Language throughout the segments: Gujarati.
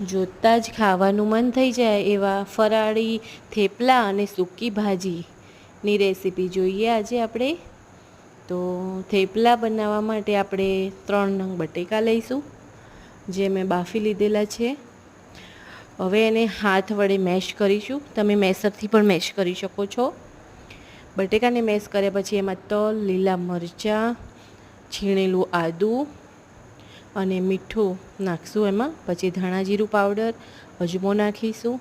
જોતાં જ ખાવાનું મન થઈ જાય એવા ફરાળી થેપલા અને સૂકી ભાજીની રેસીપી જોઈએ આજે આપણે. તો થેપલા બનાવવા માટે આપણે 3 નંગ બટેકા લઈશું, જે મેં બાફી લીધેલા છે. હવે એને હાથ વડે મેશ કરીશું. તમે મેસરથી પણ મેશ કરી શકો છો. બટેકાને મેશ કર્યા પછી એમાં તલ, લીલા મરચાં, છીણેલું આદું અને મીઠું નાખીશું એમાં. પછી ધાણા જીરું પાવડર, અજમો નાખીશું,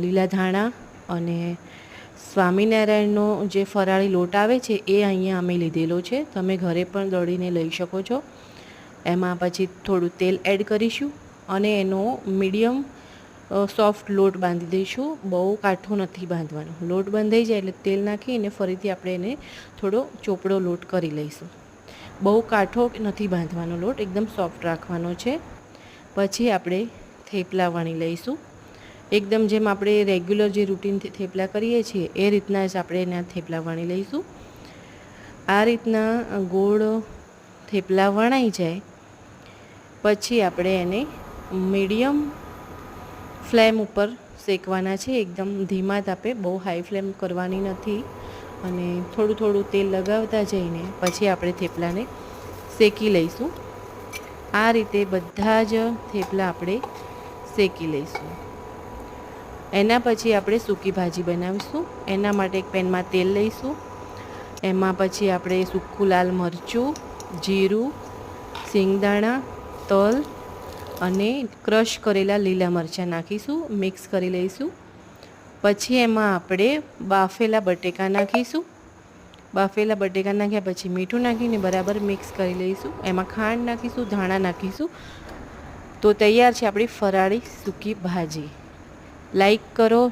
લીલા ધાણા અને સ્વામિનારાયણનો જે ફરાળી લોટ આવે છે એ અહીંયા અમે લીધેલો છે. તમે ઘરે પણ દળીને લઈ શકો છો. એમાં પછી થોડું તેલ એડ કરીશું અને એનો મીડિયમ સોફ્ટ લોટ બાંધી દઈશું. બહુ કાઠો નથી બાંધવાનો. લોટ બંધાઈ જાય એટલે તેલ નાખીને ફરીથી આપણે એને થોડો ચોપડો લોટ કરી લઈશું. બહુ કાઠો નથી બાંધવાનો લોટ, એકદમ સોફ્ટ રાખવાનો છે. પછી આપણે થેપલા વણી લઈશું. એકદમ જેમ આપણે રેગ્યુલર જે રૂટીનથી થેપલા કરીએ છીએ એ રીતના જ આપણે એના થેપલા વણી લઈશું. આ રીતના ગોળ થેપલા વણાઈ જાય પછી આપણે એને મીડિયમ ફ્લેમ ઉપર શેકવાના છે. એકદમ ધીમા તાપે, બહુ હાઈ ફ્લેમ કરવાની નથી. અને થોડું થોડું તેલ લગાવતા જઈને પછી આપણે થેપલાને શેકી લઈશું. આ રીતે બધા જ થેપલા આપણે શેકી લઈશું. એના પછી આપણે સૂકી ભાજી બનાવીશું. એના માટે એક પેનમાં તેલ લઈશું. એમાં પછી આપણે સૂકું લાલ મરચું, જીરું, સિંગદાણા, તલ અને ક્રશ કરેલા લીલા મરચાં નાખીશું. મિક્સ કરી લઈશું. પછી એમાં આપણે બાફેલા બટેકા નાખીશું. બાફેલા બટેકા નાખ્યા પછી મીઠું નાખીને બરાબર મિક્સ કરી લઈશું. એમાં ખાંડ નાખીશું, ધાણા નાખીશું. તો તૈયાર છે આપણી ફરાળી સૂકી ભાજી. લાઈક કરો,